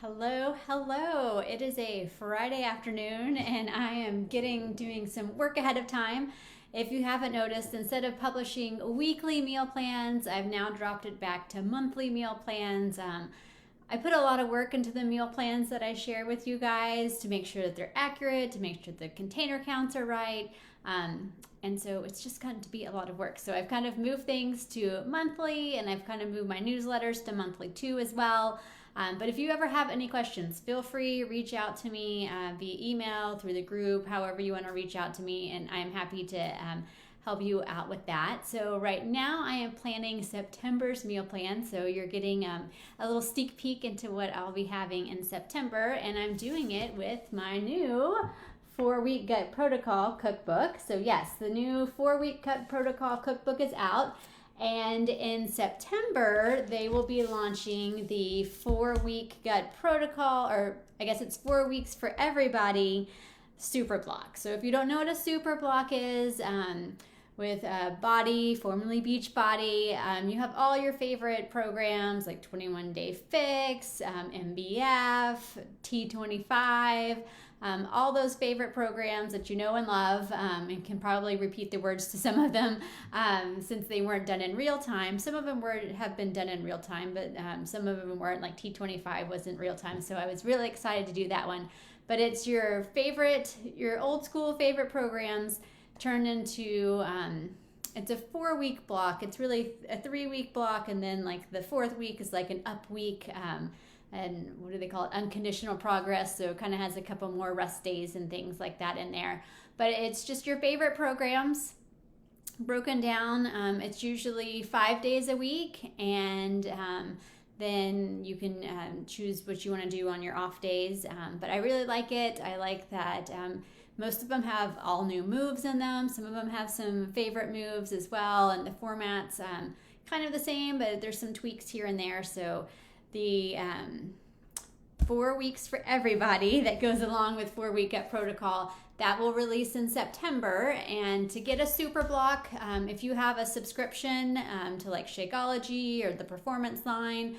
Hello, hello. It is a Friday afternoon and I am doing some work ahead of time. If you haven't noticed, instead of publishing weekly meal plans, I've now dropped it back to monthly meal plans. I put a lot of work into the meal plans that I share with you guys to make sure that they're accurate, to make sure the container counts are right. And so it's just gotten to be a lot of work. So I've kind of moved things to monthly, and I've kind of moved my newsletters to monthly too as well. But if you ever have any questions, feel free, reach out to me via email, through the group, however you want to reach out to me, and I'm happy to help you out with that. So right now I am planning September's meal plan. So you're getting a little sneak peek into what I'll be having in September, and I'm doing it with my new 4-week Gut Protocol Cookbook. So yes, the new 4-week Gut Protocol Cookbook is out. And in September, they will be launching the 4-week Gut Protocol, or I guess it's 4 weeks for everybody, Super Block. So if you don't know what a Super Block is, with Body, formerly Beachbody, you have all your favorite programs like 21 Day Fix, MBF, T25, all those favorite programs that you know and love, and can probably repeat the words to some of them since they weren't done in real time. Some of them have been done in real time, but some of them weren't. Like T25 wasn't real time, so I was really excited to do that one. But it's your old school favorite programs turned into it's a 4-week block. It's really a 3-week block, and then like the 4th week is like an up week, and what do they call it, unconditional progress. So it kind of has a couple more rest days and things like that in there, but it's just your favorite programs broken down. It's usually 5 days a week, and then you can choose what you want to do on your off days. But I really like it. I like that most of them have all new moves in them. Some of them have some favorite moves as well, and the format's kind of the same, but there's some tweaks here and there. So the 4 weeks for everybody that goes along with 4-week Gut Protocol, that will release in September. And to get a super block, if you have a subscription to like Shakeology or the Performance line,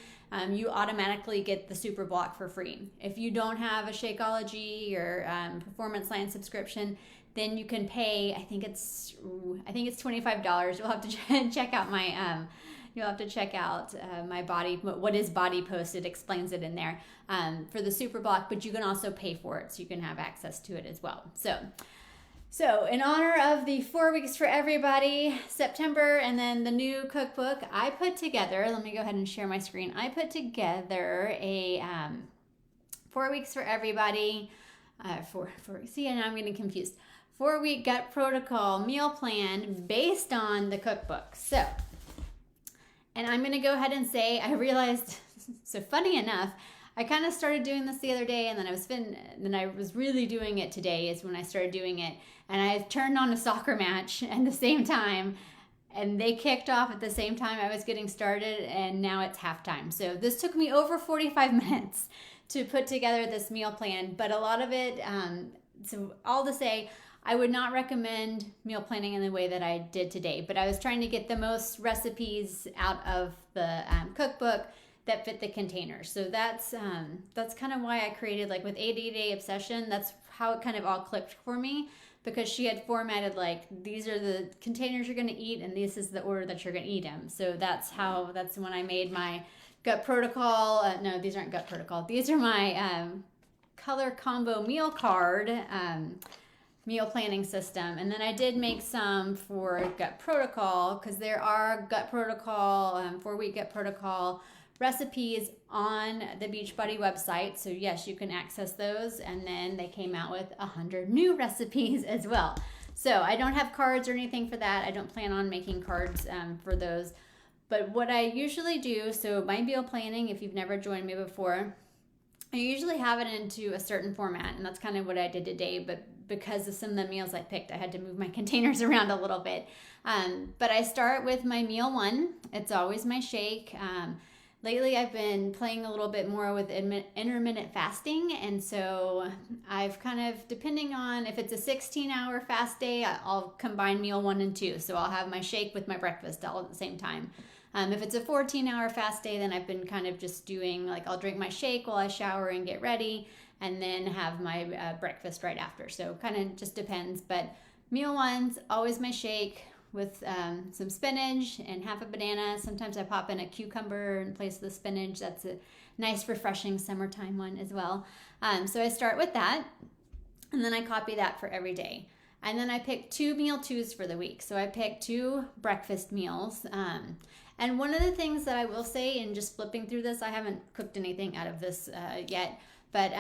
you automatically get the super block for free. If you don't have a Shakeology or Performance line subscription, then you can pay. I think it's $25. You'll have to check out my. You'll have to check out my body. What is Body Post? It explains it in there for the super block, but you can also pay for it, so you can have access to it as well. So in honor of the 4 weeks for everybody, September, and then the new cookbook, I put together, let me go ahead and share my screen. I put together a 4 weeks for everybody, see, and I'm getting confused, 4-week Gut Protocol meal plan based on the cookbook. So, and I'm going to go ahead and say, I realized, so funny enough, I kind of started doing this the other day, and then I was really doing it today is when I started doing it. And I turned on a soccer match at the same time, and they kicked off at the same time I was getting started, and now it's halftime. So this took me over 45 minutes to put together this meal plan, but a lot of it, so all to say, I would not recommend meal planning in the way that I did today, but I was trying to get the most recipes out of the cookbook that fit the container. So that's kind of why I created, like with 80-Day Obsession, that's how it kind of all clicked for me, because she had formatted like, these are the containers you're going to eat, and this is the order that you're going to eat them. So that's when I made my Gut Protocol. No, these aren't Gut Protocol. These are my color combo meal card meal planning system. And then I did make some for Gut Protocol, because there are Gut Protocol, 4-week Gut Protocol recipes on the Beachbody website. So yes, you can access those. And then they came out with 100 new recipes as well. So I don't have cards or anything for that. I don't plan on making cards for those. But what I usually do, so my meal planning, if you've never joined me before, I usually have it into a certain format, and that's kind of what I did today. But because of some of the meals I picked, I had to move my containers around a little bit. But I start with my meal one. It's always my shake. Lately, I've been playing a little bit more with intermittent fasting, and so I've kind of, depending on if it's a 16-hour fast day, I'll combine meal 1 and 2. So I'll have my shake with my breakfast all at the same time. If it's a 14-hour fast day, then I've been kind of just doing, like, I'll drink my shake while I shower and get ready, and then have my breakfast right after. So kind of just depends. But meal one's always my shake with some spinach and half a banana. Sometimes I pop in a cucumber in place of the spinach. That's a nice, refreshing summertime one as well. So I start with that, and then I copy that for every day. And then I pick 2 meal twos for the week. So I pick 2 breakfast meals. And one of the things that I will say, in just flipping through this, I haven't cooked anything out of this yet, but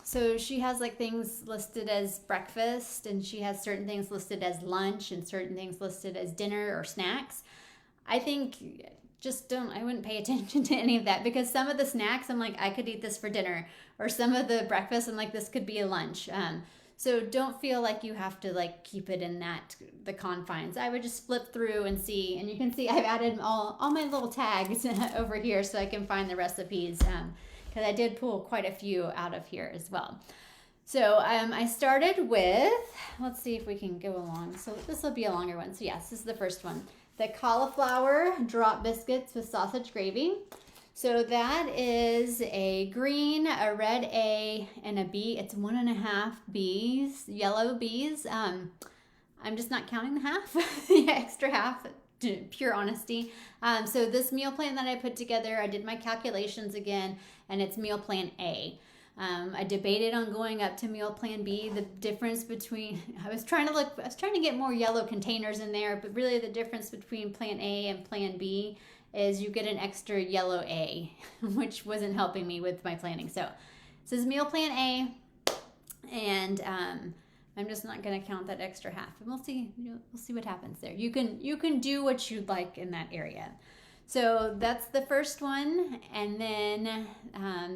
so she has like things listed as breakfast, and she has certain things listed as lunch, and certain things listed as dinner or snacks. I think I wouldn't pay attention to any of that, because some of the snacks, I'm like, I could eat this for dinner, or some of the breakfast, I'm like, this could be a lunch. So don't feel like you have to like keep it in the confines. I would just flip through and see, and you can see I've added all my little tags over here so I can find the recipes, because I did pull quite a few out of here as well. So I started with, let's see if we can go along. So this will be a longer one. So yes, this is the first one. The cauliflower drop biscuits with sausage gravy. So that is a green, a red A, and a B. It's 1.5 Bs, yellow Bs. I'm just not counting the half, the extra half, pure honesty. So this meal plan that I put together, I did my calculations again, and it's meal plan A. I debated on going up to meal plan B. The difference between, I was trying to get more yellow containers in there, but really the difference between plan A and plan B is you get an extra yellow A, which wasn't helping me with my planning. So this is meal plan A, and I'm just not going to count that extra half, and we'll see what happens there. You can do what you'd like in that area. So that's the first one, and then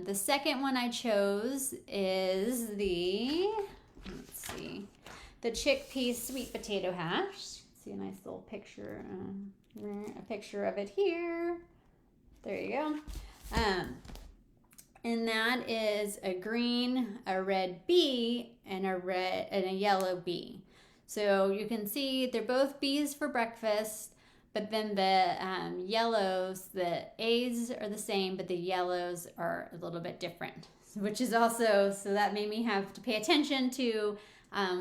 the second one I chose is the chickpea sweet potato hash. See a nice little picture. A picture of it here. There you go. And that is a green, a red B, and a yellow B. So you can see they're both B's for breakfast, but then the yellows, the A's are the same, but the yellows are a little bit different, which is also, so that made me have to pay attention to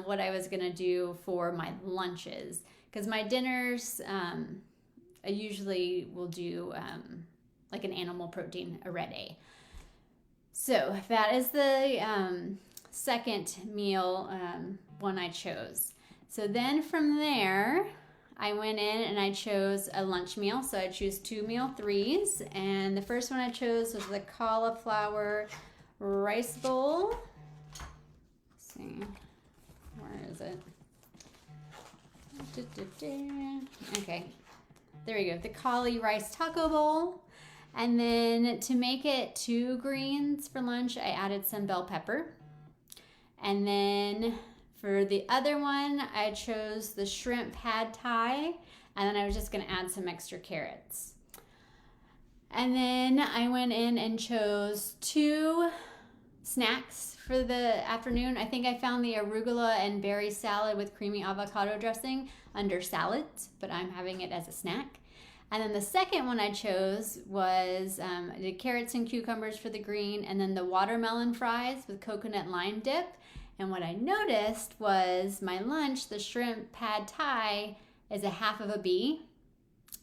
what I was gonna do for my lunches, because my dinners, I usually will do like an animal protein, a red A. So that is the second meal one I chose. So then from there, I went in and I chose a lunch meal. So I choose 2 meal threes. And the first one I chose was the cauliflower rice bowl. Let's see, where is it? Okay. There we go, the cauli rice taco bowl. And then to make it 2 greens for lunch, I added some bell pepper. And then for the other one, I chose the shrimp pad thai, and then I was just gonna add some extra carrots. And then I went in and chose 2 snacks for the afternoon. I think I found the arugula and berry salad with creamy avocado dressing under salads, but I'm having it as a snack. And then the second one I chose was I did carrots and cucumbers for the green, and then the watermelon fries with coconut lime dip. And what I noticed was my lunch, the shrimp pad thai, is a half of a B.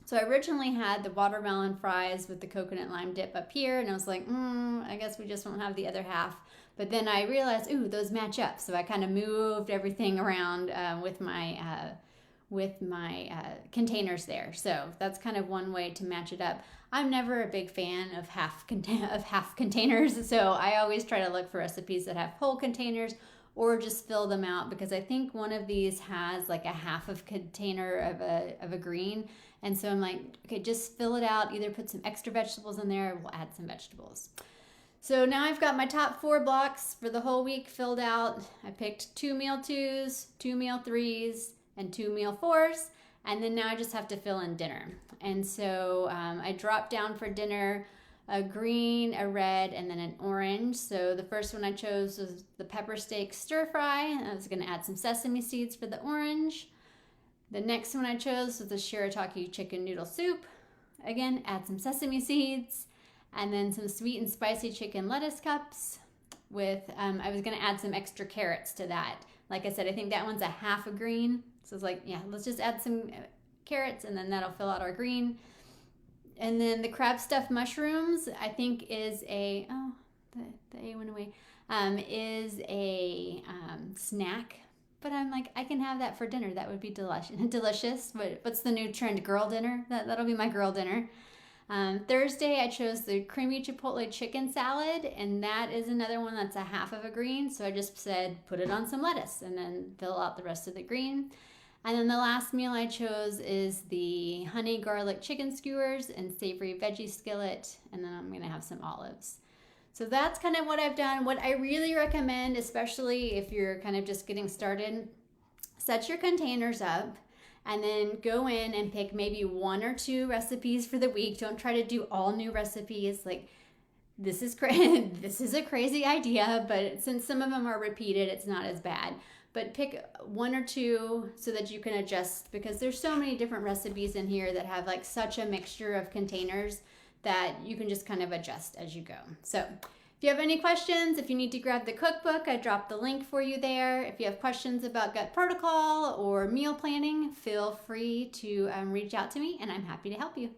So I originally had the watermelon fries with the coconut lime dip up here, and I was like, I guess we just won't have the other half. But then I realized, those match up. So I kind of moved everything around with my containers there. So that's kind of one way to match it up. I'm never a big fan of half containers, so I always try to look for recipes that have whole containers or just fill them out, because I think one of these has like a half of container of a green, and so I'm like, okay, just fill it out, either put some extra vegetables in there, we'll add some vegetables. So now I've got my top 4 blocks for the whole week filled out. I picked 2 meal 2s, 2 meal 3s, and 2 meal 4s, and then now I just have to fill in dinner. And so I dropped down for dinner a green, a red, and then an orange. So the first one I chose was the pepper steak stir fry. I was going to add some sesame seeds for the orange. The next one I chose was the shirataki chicken noodle soup. again, add some sesame seeds and then some sweet and spicy chicken lettuce cups with, I was going to add some extra carrots to that. Like I said, I think that one's a half a green. So it's like, yeah, let's just add some carrots and then that'll fill out our green. And then the crab stuffed mushrooms, I think is a, oh, the A went away, is a snack. But I'm like, I can have that for dinner. That would be delicious. What's the new trend? Girl dinner? That'll be my girl dinner. Thursday, I chose the creamy chipotle chicken salad, and that is another one that's a half of a green. So I just said, put it on some lettuce and then fill out the rest of the green. And then the last meal I chose is the honey garlic chicken skewers and savory veggie skillet. And then I'm going to have some olives. So that's kind of what I've done. What I really recommend, especially if you're kind of just getting started, set your containers up and then go in and pick maybe 1 or 2 recipes for the week. Don't try to do all new recipes. Like, this is this is a crazy idea, but since some of them are repeated, it's not as bad. But pick 1 or 2 so that you can adjust, because there's so many different recipes in here that have like such a mixture of containers that you can just kind of adjust as you go. So if you have any questions, if you need to grab the cookbook, I dropped the link for you there. If you have questions about gut protocol or meal planning, feel free to reach out to me and I'm happy to help you.